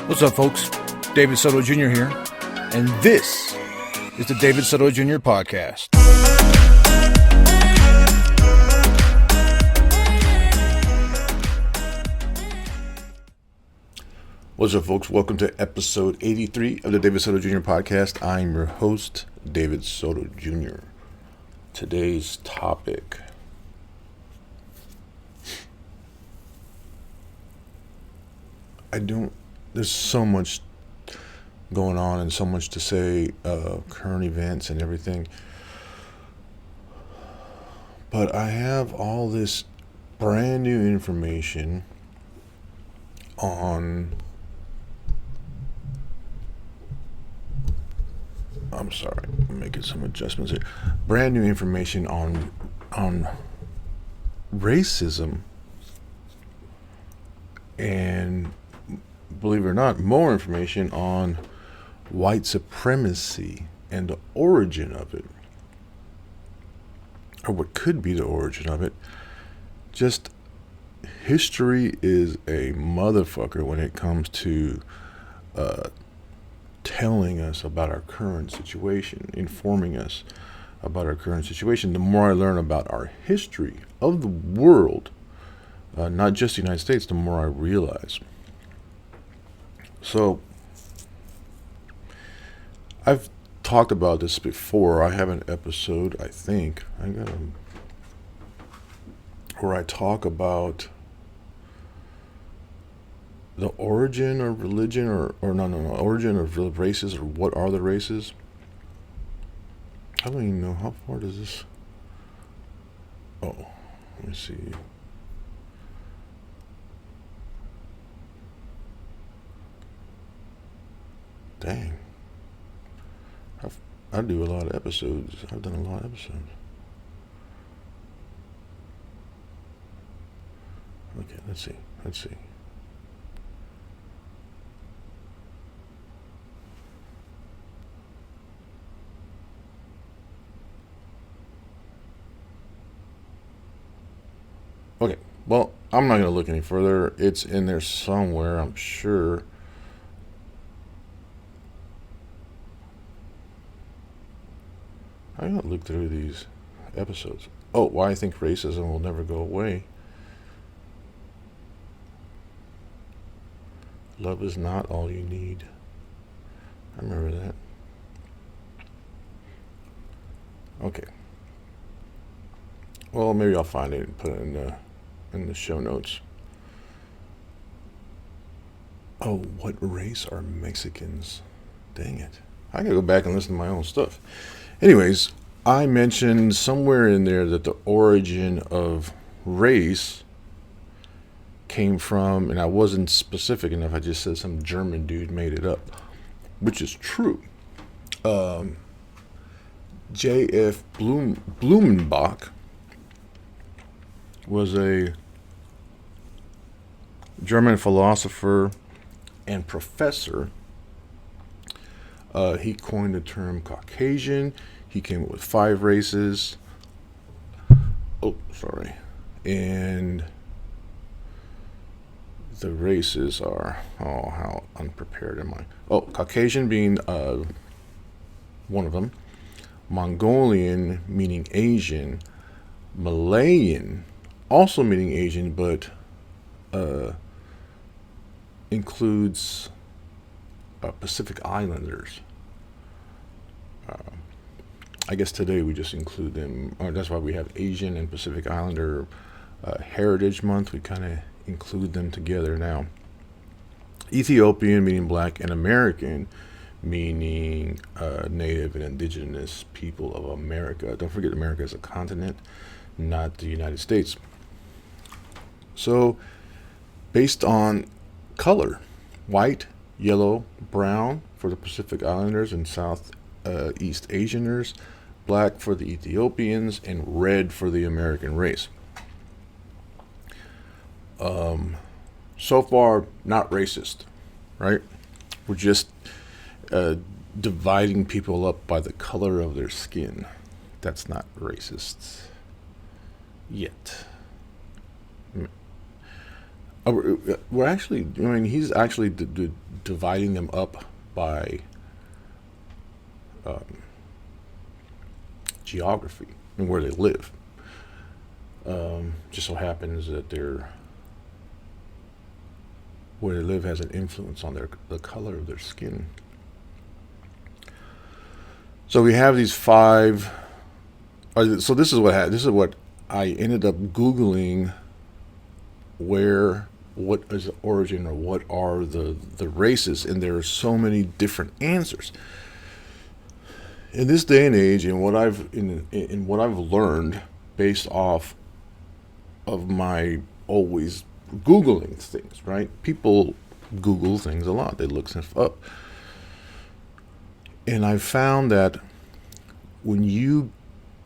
What's up, folks? David Soto Jr. here, and this is the David Soto Jr. podcast. What's up, folks? Welcome to episode 83 of the David Soto Jr. podcast. I'm your host, David Soto Jr. Today's topic: there's so much going on and so much to say, current events and everything. But I have all this brand new information on... I'm sorry, I'm making some adjustments here. Brand new information on racism, and believe it or not, more information on white supremacy and the origin of it, or what could be the origin of it. Just history is a motherfucker when it comes to telling us about our current situation, informing us about our current situation. The more I learn about our history of the world, not just the United States, the more I realize. So, I've talked about this before. I have an episode, I think, where I talk about the origin of religion, origin of races, or what are the races. I don't even know, how far does this... Oh, let me see. Dang. I do a lot of episodes. I've done a lot of episodes. Okay, let's see. Okay, well, I'm not going to look any further. It's in there somewhere, I'm sure. I gotta look through these episodes. Oh, why I think racism will never go away. Love is not all you need. I remember that. Okay. Well, maybe I'll find it and put it in the show notes. Oh, what race are Mexicans? Dang it. I gotta go back and listen to my own stuff. Anyways, I mentioned somewhere in there that the origin of race came from, and I wasn't specific enough, I just said some German dude made it up, which is true. J.F. Blumenbach was a German philosopher and professor. He coined the term Caucasian. He came up with 5 races. Oh, sorry. And the races are... Oh, how unprepared am I? Oh, Caucasian being one of them. Mongolian, meaning Asian. Malayan, also meaning Asian, but includes Pacific Islanders. I guess today we just include them, or that's why we have Asian and Pacific Islander Heritage Month. We kind of include them together now. Ethiopian, meaning black, and American, meaning native and indigenous people of America. Don't forget, America is a continent, not the United States. So, based on color, white, yellow, brown for the Pacific Islanders and Southeast Asianers, black for the Ethiopians, and red for the American race. So far, not racist, right? We're just dividing people up by the color of their skin. That's not racist yet. we're actually, I mean, he's actually dividing them up by geography and where they live. Just so happens that where they live has an influence on the color of their skin. So we have these five. So this is what I ended up Googling. What is the origin, or what are the races? And there are so many different answers. In this day and age, in what I've learned based off of my always Googling things, right? People Google things a lot. They look stuff up. And I found that when you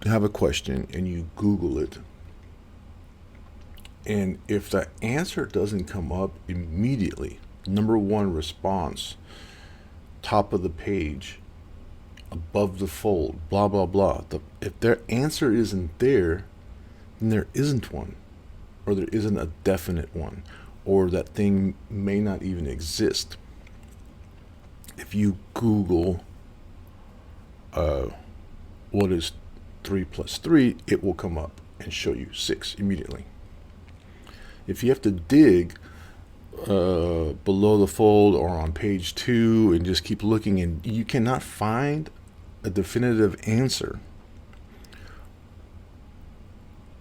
have a question and you Google it, and if the answer doesn't come up immediately, number one response, top of the page, above the fold, blah, blah, blah. If their answer isn't there, then there isn't one, or there isn't a definite one, or that thing may not even exist. If you Google what is 3 plus 3, it will come up and show you 6 immediately. If you have to dig below the fold or on page 2 and just keep looking, and you cannot find a definitive answer,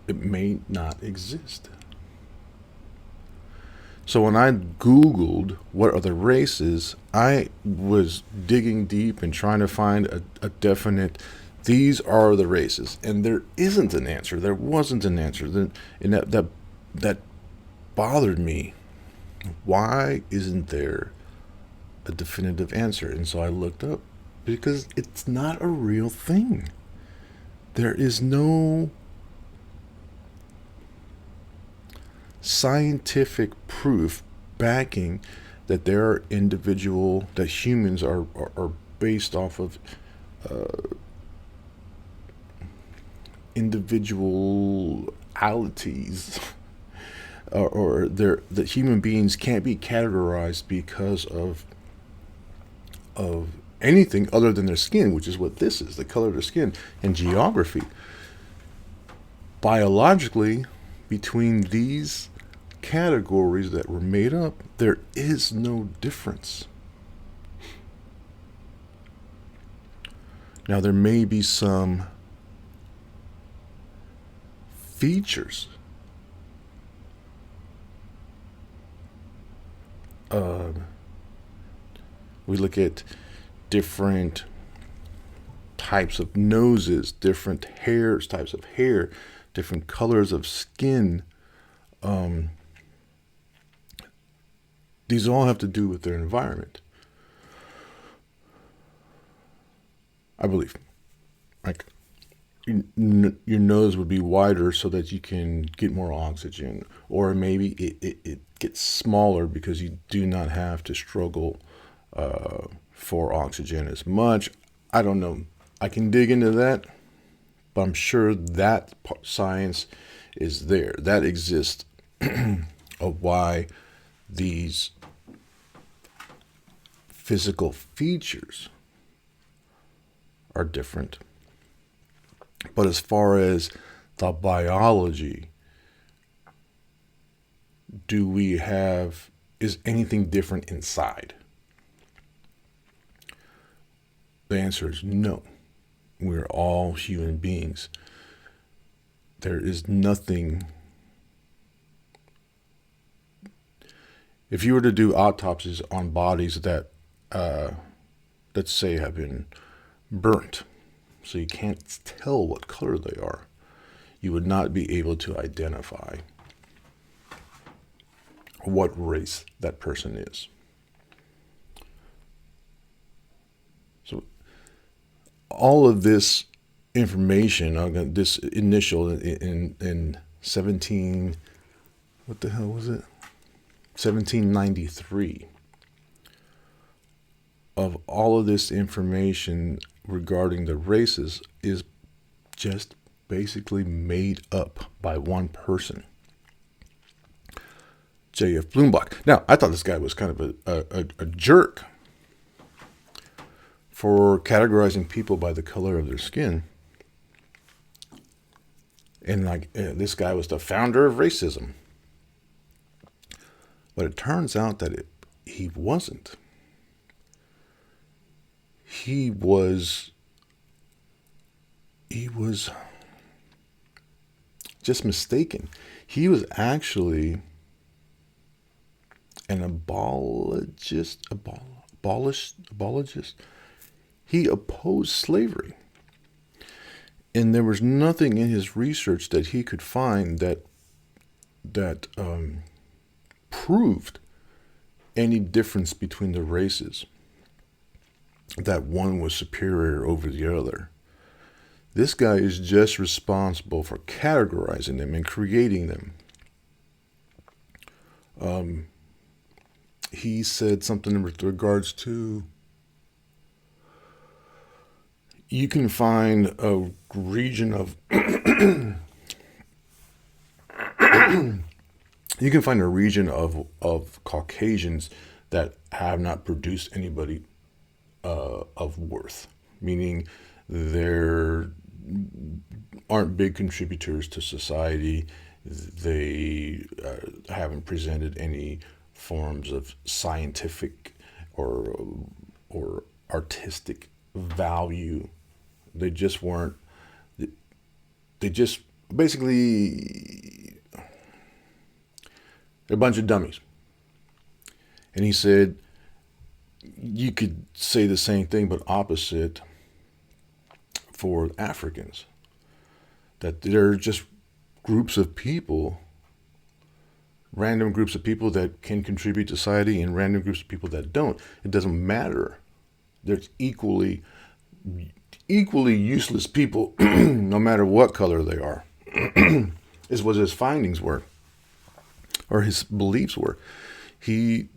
it may not exist. So when I Googled what are the races, I was digging deep and trying to find a definite, these are the races. And there isn't an answer. There wasn't an answer. And that bothered me. Why isn't there a definitive answer? And so I looked up, because it's not a real thing. There is no scientific proof backing that there are that humans are based off of individualities, or that human beings can't be categorized because of anything other than their skin, which is what this is, the color of their skin, and geography. Biologically, between these categories that were made up, there is no difference. Now, there may be some features we look at different types of noses, different types of hair, different colors of skin. These all have to do with their environment, I believe. Like, your nose would be wider so that you can get more oxygen, or maybe it gets smaller because you do not have to struggle for oxygen as much. I don't know. I can dig into that, but I'm sure that science is there. That exists of why these physical features are different. But as far as the biology, is anything different inside? The answer is no. We're all human beings. There is nothing. If you were to do autopsies on bodies that, let's say, have been burnt, so you can't tell what color they are, you would not be able to identify what race that person is. So all of this information, this initial in 1793, of all of this information regarding the races is just basically made up by one person J.F. Blumenbach. Now, I thought this guy was kind of a jerk for categorizing people by the color of their skin. And this guy was the founder of racism. But it turns out that he wasn't. He was just mistaken. He was actually an abologist. He opposed slavery. And there was nothing in his research that he could find that proved any difference between the races, that one was superior over the other. This guy is just responsible for categorizing them and creating them. He said something with regards to, you can find a region of you can find a region of Caucasians that have not produced anybody of worth, meaning they aren't big contributors to society. They haven't presented any forms of scientific or artistic value. They just weren't. They just basically, they're a bunch of dummies. And he said, you could say the same thing, but opposite for Africans. That they're just groups of people, random groups of people that can contribute to society and random groups of people that don't. It doesn't matter. There's equally useless people, no matter what color they are, is what his findings were, or his beliefs were. He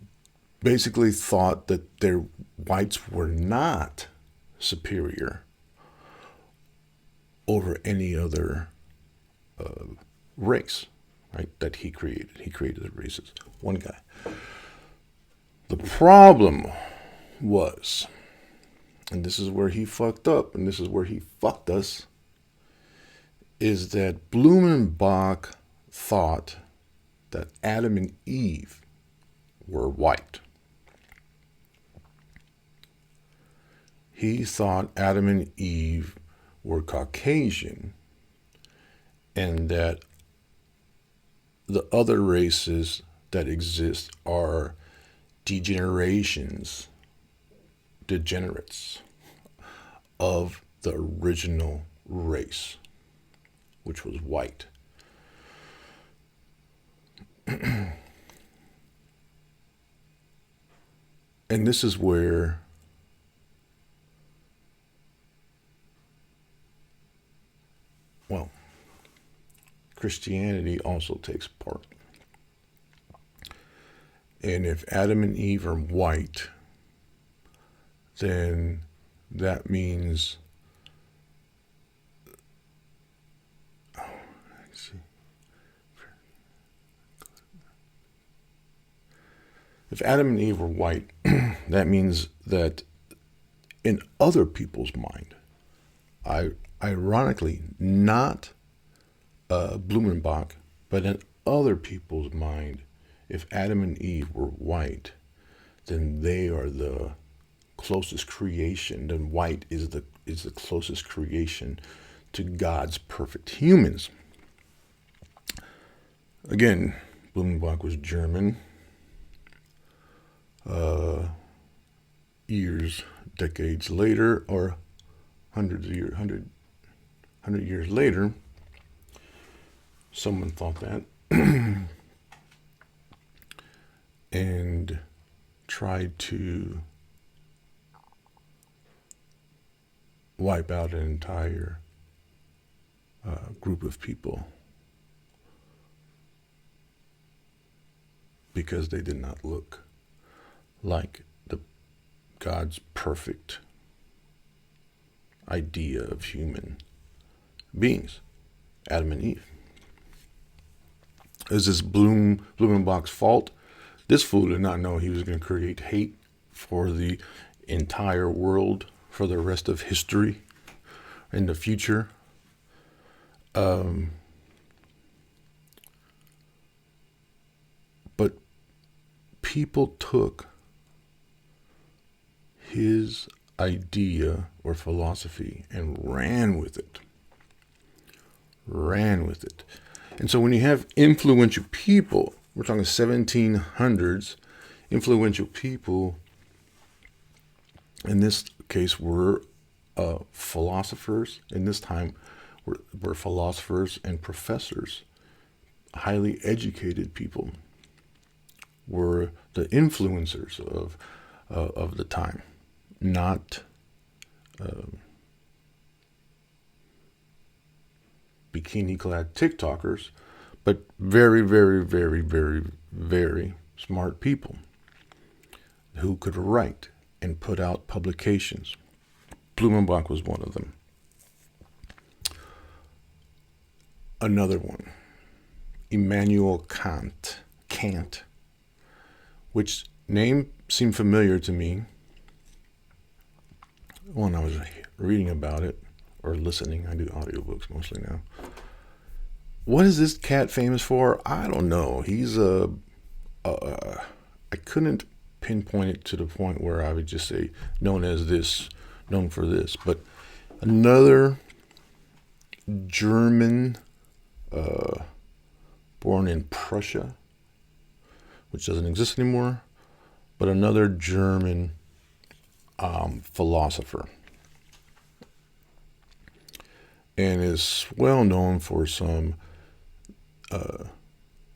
basically thought that their whites were not superior over any other race, right? That he created. He created the races. One guy. The problem was, and this is where he fucked up, and this is where he fucked us, is that Blumenbach thought that Adam and Eve were white. He thought Adam and Eve were Caucasian, and that the other races that exist are degenerates of the original race, which was white. And this is where Christianity also takes part. And if Adam and Eve are white, then that means, if Adam and Eve were white, that means that in other people's mind, ironically, not Blumenbach, but in other people's mind, if Adam and Eve were white, then they are the closest creation. Then white is the closest creation to God's perfect humans. Again, Blumenbach was German. Decades later, or 100 years later, someone thought that and tried to wipe out an entire group of people because they did not look like God's perfect idea of human beings, Adam and Eve. Is this Blumenbach's fault? This fool did not know he was going to create hate for the entire world for the rest of history in the future. But people took his idea or philosophy and ran with it. And so when you have influential people, we're talking 1700s, influential people, in this case were philosophers, in this time were philosophers and professors, highly educated people, were the influencers of the time, not bikini-clad TikTokers, but very, very, very, very, very smart people who could write and put out publications. Blumenbach was one of them. Another one, Immanuel Kant, which name seemed familiar to me when I was reading about it or listening. I do audiobooks mostly now. What is this cat famous for? I don't know. He's I couldn't pinpoint it to the point where I would just say known as this, known for this. But another German, born in Prussia, which doesn't exist anymore, but another German philosopher, and is well known for some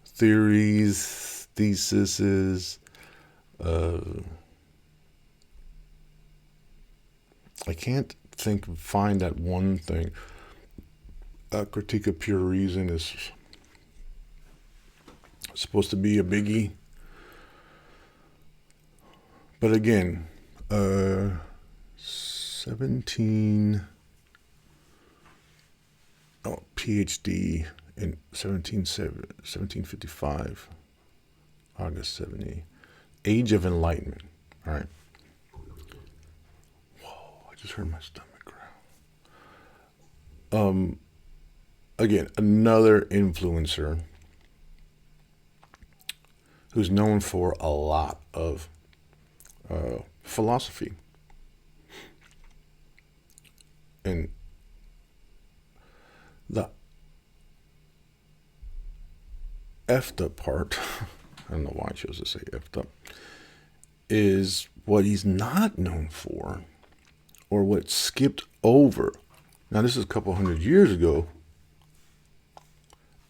theories, theses. I can't find that one thing. Critique of Pure Reason is supposed to be a biggie. But again, PhD in 1755, August 70, Age of Enlightenment. All right. Whoa, I just heard my stomach growl. Again, another influencer who's known for a lot of philosophy. And the effed up part, I don't know why I chose to say effed up, is what he's not known for, or what skipped over. Now, this is a couple hundred years ago,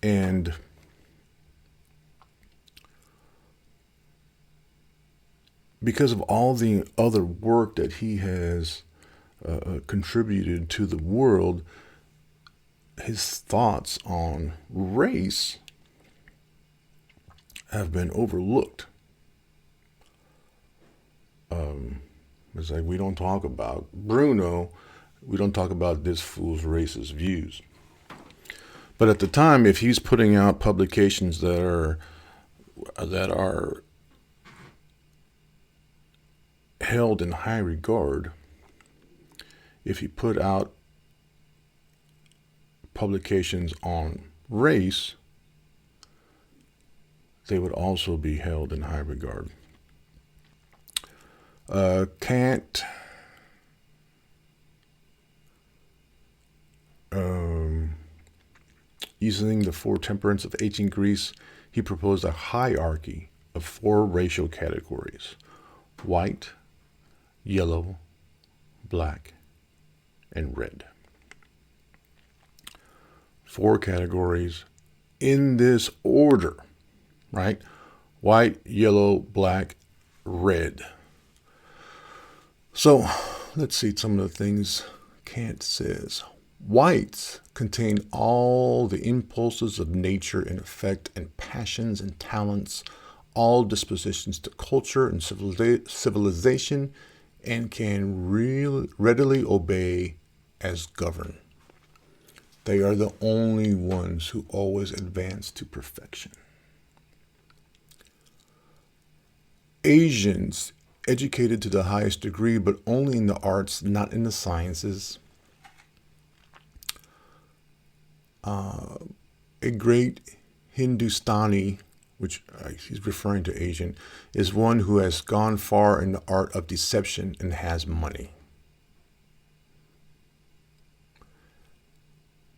and because of all the other work that he has contributed to the world, his thoughts on race have been overlooked. It's like we don't talk about Bruno, we don't talk about this fool's racist views. But at the time, if he's putting out publications that are held in high regard, if he put out publications on race, they would also be held in high regard. Kant, using the four temperaments of ancient Greece, he proposed a hierarchy of four racial categories: white, yellow, black, and red. Four categories in this order, right? White, yellow, black, red. So let's see some of the things Kant says. Whites contain all the impulses of nature in effect, and passions and talents, all dispositions to culture and civilization, and can readily obey as govern. They are the only ones who always advance to perfection. Asians educated to the highest degree, but only in the arts, not in the sciences. A great Hindustani, which he's referring to Asian, is one who has gone far in the art of deception and has money.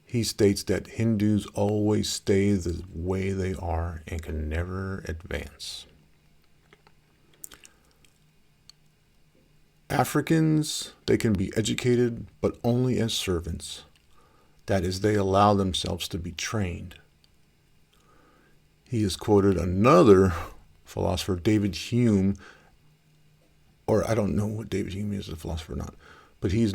He states that Hindus always stay the way they are and can never advance. Africans, they can be educated, but only as servants. That is, they allow themselves to be trained. He has quoted another philosopher, David Hume, or I don't know what David Hume is, a philosopher or not, but he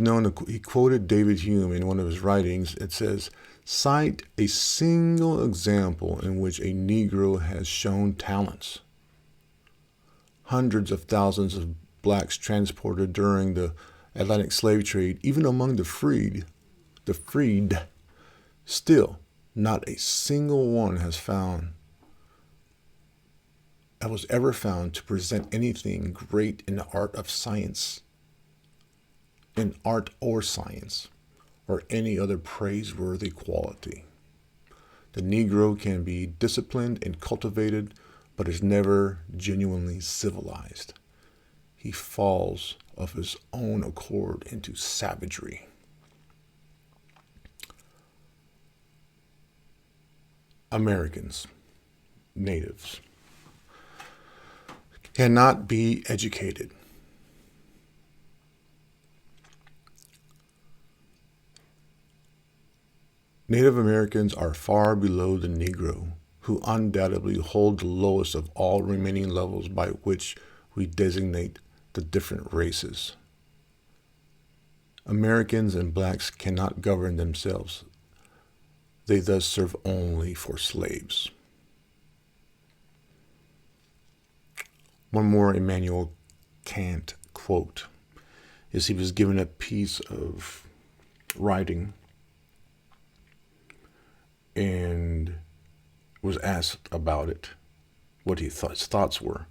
quoted David Hume in one of his writings. It says, cite a single example in which a Negro has shown talents. Hundreds of thousands of blacks transported during the Atlantic slave trade, even among the freed, still not a single one was ever found to present anything great in the art of science, in art or science, or any other praiseworthy quality. The Negro can be disciplined and cultivated, but is never genuinely civilized. He falls of his own accord into savagery. Americans, natives, cannot be educated. Native Americans are far below the Negro, who undoubtedly hold the lowest of all remaining levels by which we designate the different races. Americans and blacks cannot govern themselves. They thus serve only for slaves. One more Immanuel Kant quote is he was given a piece of writing and was asked about it, what his thoughts were.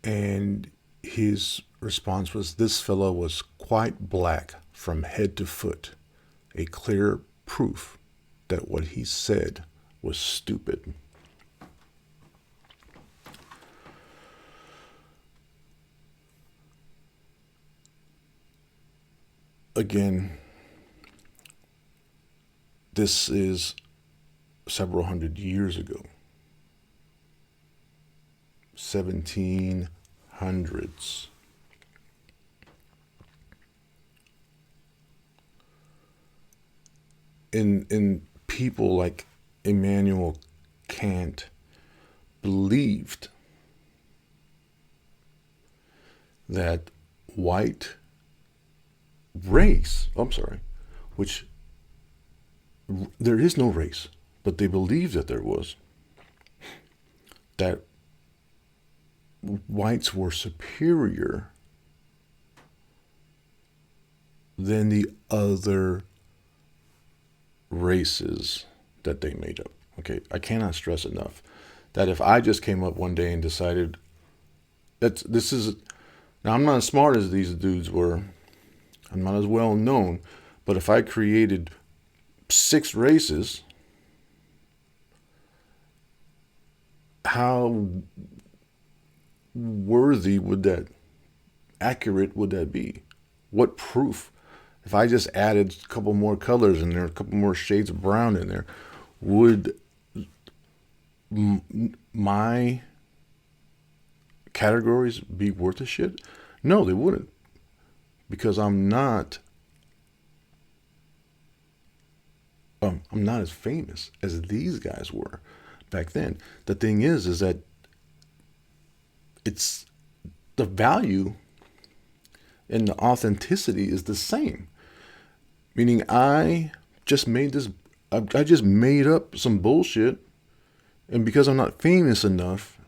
And his response was, this fellow was quite black from head to foot, a clear proof that what he said was stupid. Again, this is several hundred years ago, 1700s. In people like Immanuel Kant believed that white race, which there is no race, but they believed that there was, that whites were superior than the other races that they made up. Okay, I cannot stress enough that if I just came up one day and decided that now I'm not as smart as these dudes were, I'm not as well known, but if I created 6 races, how accurate would that be? What proof? If I just added a couple more colors in there, a couple more shades of brown in there, would my categories be worth a shit? No, they wouldn't. Because I'm not as famous as these guys were back then. The thing is that it's the value and the authenticity is the same. Meaning I just made up some bullshit, and because I'm not famous enough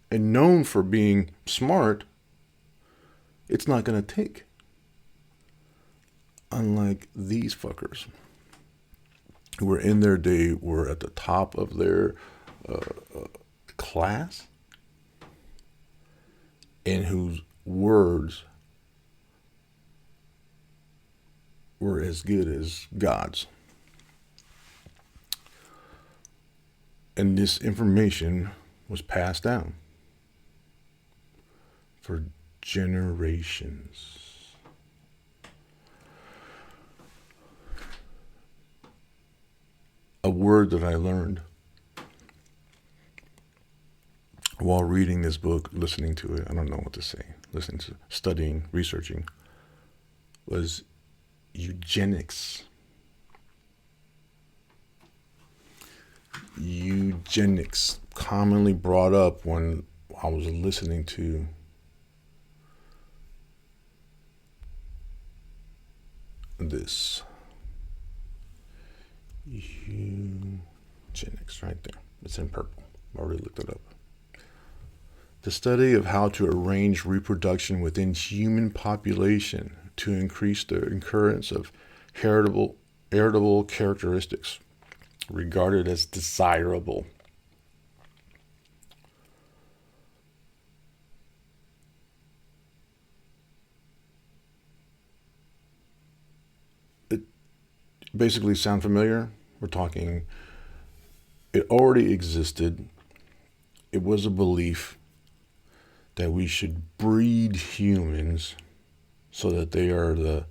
and known for being smart, it's not going to take. Unlike these fuckers who were in their day, were at the top of their class, and whose words were as good as God's. And this information was passed down for generations. A word that I learned while reading this book, listening to it, I don't know what to say, listening to, studying, researching, was eugenics. Eugenics, commonly brought up when I was listening to this. Eugenics, right there. It's in purple. I already looked it up. The study of how to arrange reproduction within human population to increase the occurrence of heritable characteristics regarded as desirable. It basically sound familiar? We're talking, it already existed. It was a belief that we should breed humans so that they are the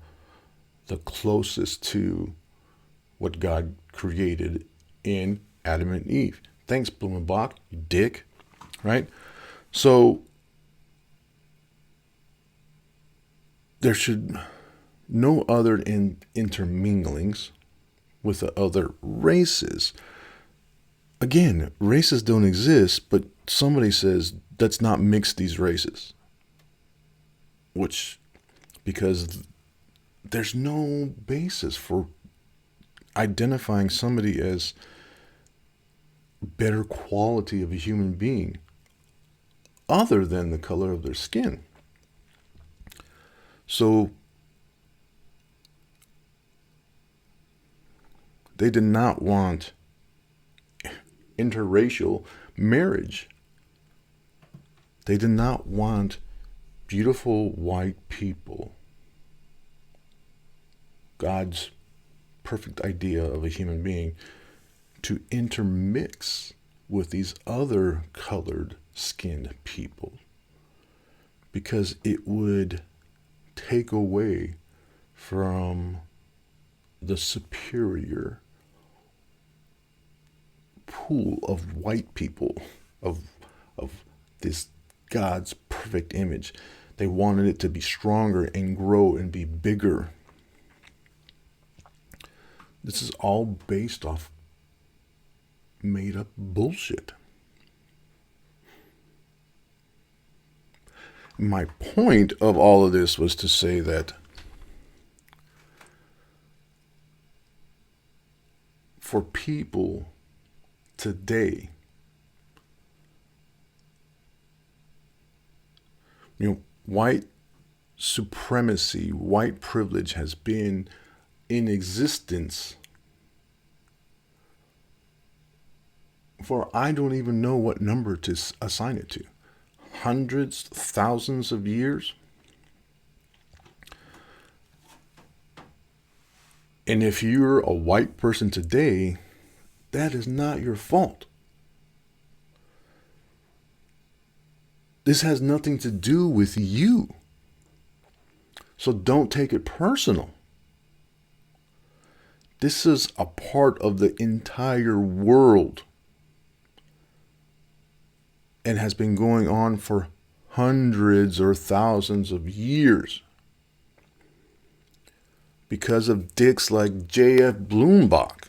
closest to what God created in Adam and Eve. Thanks, Blumenbach, you dick. Right? So there should no other interminglings with the other races. Again, races don't exist, but somebody says, let's not mix these races. Which, because there's no basis for identifying somebody as better quality of a human being other than the color of their skin. So they did not want interracial marriage. They did not want beautiful white people, God's perfect idea of a human being, to intermix with these other colored skinned people, because it would take away from the superior pool of white people, of this God's perfect image. They wanted it to be stronger and grow and be bigger. This is all based off made up bullshit. My point of all of this was to say that for people today, white supremacy, white privilege has been in existence for I don't even know what number to assign it to. Hundreds, thousands of years. And if you're a white person today, that is not your fault. This has nothing to do with you. So don't take it personal. This is a part of the entire world and has been going on for hundreds or thousands of years because of dicks like J.F. Blumenbach,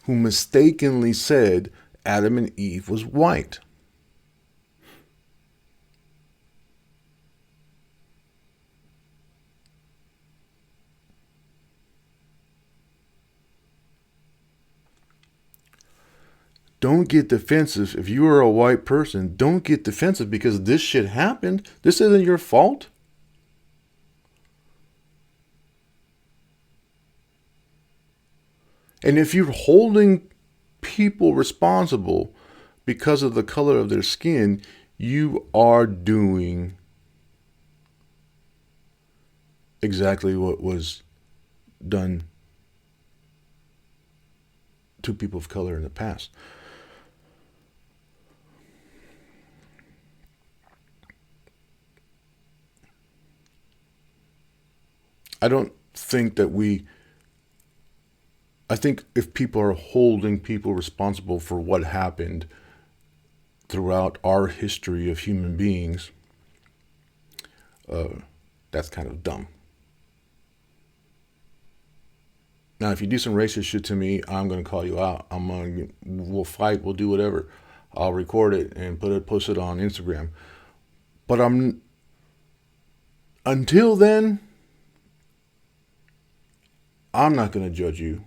who mistakenly said Adam and Eve was white. Don't get defensive. If you are a white person, don't get defensive because this shit happened. This isn't your fault. And if you're holding people responsible because of the color of their skin, you are doing exactly what was done to people of color in the past. I don't think that we, I think if people are holding people responsible for what happened throughout our history of human beings, that's kind of dumb. Now, if you do some racist shit to me, I'm gonna call you out. We'll fight, we'll do whatever. I'll record it and post it on Instagram. But until then, I'm not gonna judge you.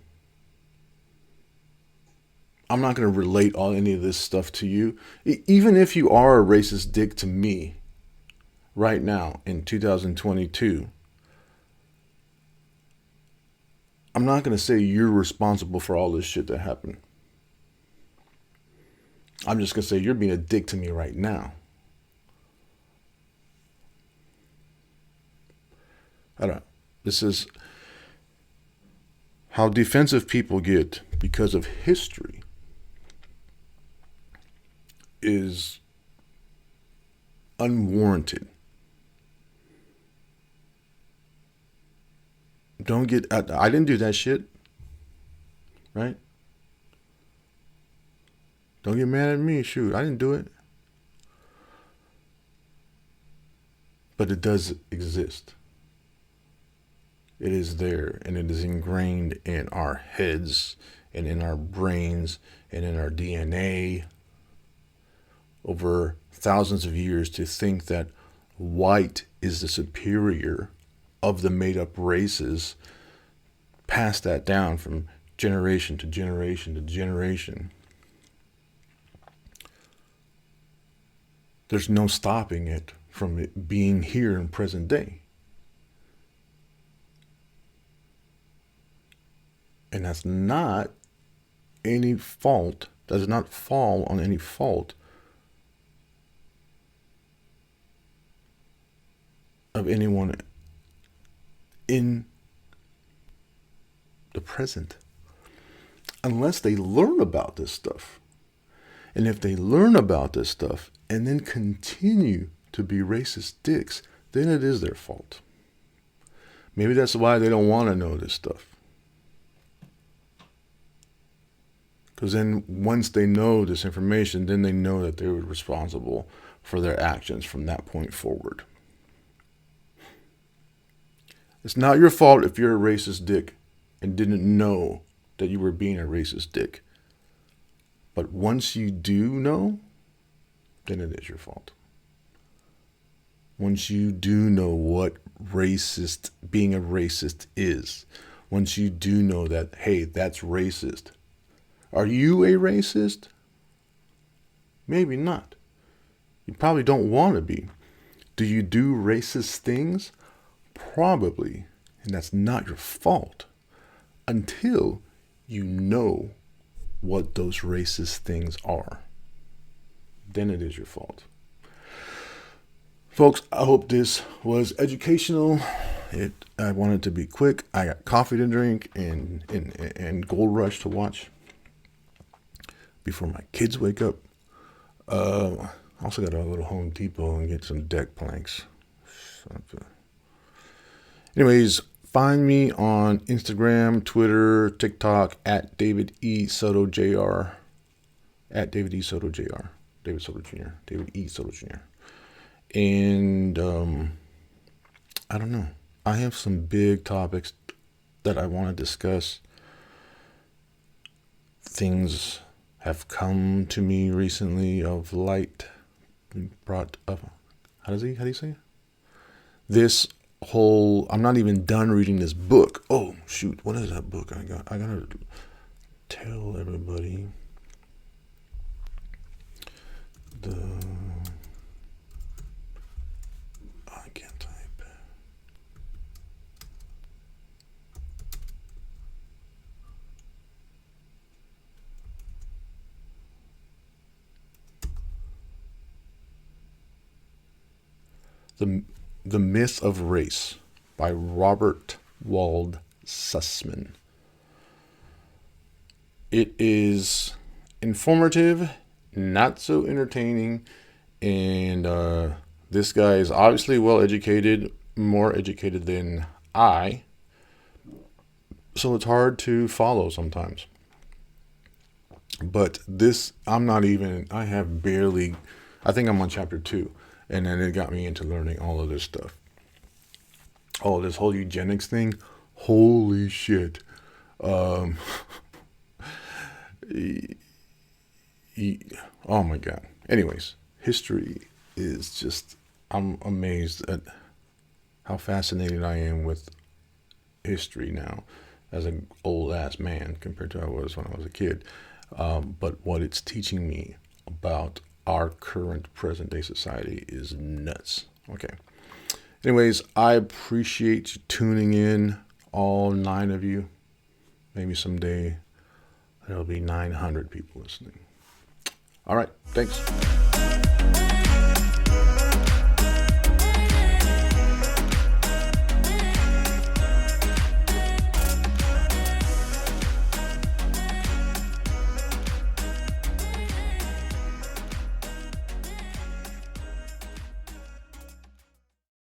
I'm not gonna relate any of this stuff to you. Even if you are a racist dick to me, right now in 2022, I'm not gonna say you're responsible for all this shit that happened. I'm just gonna say you're being a dick to me right now. I don't know. This is how defensive people get because of history is unwarranted. Don't get. I didn't do that shit, right? Don't get mad at me. Shoot, I didn't do it. But it does exist. It is there, and it is ingrained in our heads and in our brains and in our DNA over thousands of years to think that white is the superior of the made up races. Pass that down from generation to generation to generation. There's no stopping it from it being here in present day. And that's not any fault, does not fall on any fault of anyone in the present. Unless they learn about this stuff. And if they learn about this stuff and then continue to be racist dicks, then it is their fault. Maybe that's why they don't want to know this stuff. Because then once they know this information, then they know that they were responsible for their actions from that point forward. It's not your fault if you're a racist dick and didn't know that you were being a racist dick. But once you do know, then it is your fault. Once you do know what being a racist is, once you do know that, hey, that's racist. Are you a racist? Maybe not. You probably don't want to be. Do you do racist things? Probably. And that's not your fault until you know what those racist things are. Then it is your fault. Folks, I hope this was educational. I wanted to be quick. I got coffee to drink and Gold Rush to watch before my kids wake up. I also got to go to Home Depot and get some deck planks. Anyways, find me on Instagram, Twitter, TikTok at David E. Soto Jr. At David E. Soto Jr. David Soto Jr. David E. Soto Jr. And I don't know. I have some big topics that I want to discuss. Things have come to me recently of light brought up. How do you say it? This whole, I'm not even done reading this book. Oh shoot, what is that book I gotta tell everybody. I can't type. The Myth of Race. by Robert Wald Sussman. It is informative, not so entertaining, and this guy is obviously well educated, more educated than I, so it's hard to follow sometimes. But this, I think I'm on chapter 2, and then it got me into learning all of this stuff. Oh, this whole eugenics thing, holy shit. Um, oh my God. Anyways, history is just, I'm amazed at how fascinated I am with history now as an old ass man compared to I was when I was a kid. But what it's teaching me about our current present day society is nuts. Okay. Anyways, I appreciate you tuning in, all 9 of you. Maybe someday there'll be 900 people listening. All right. Thanks.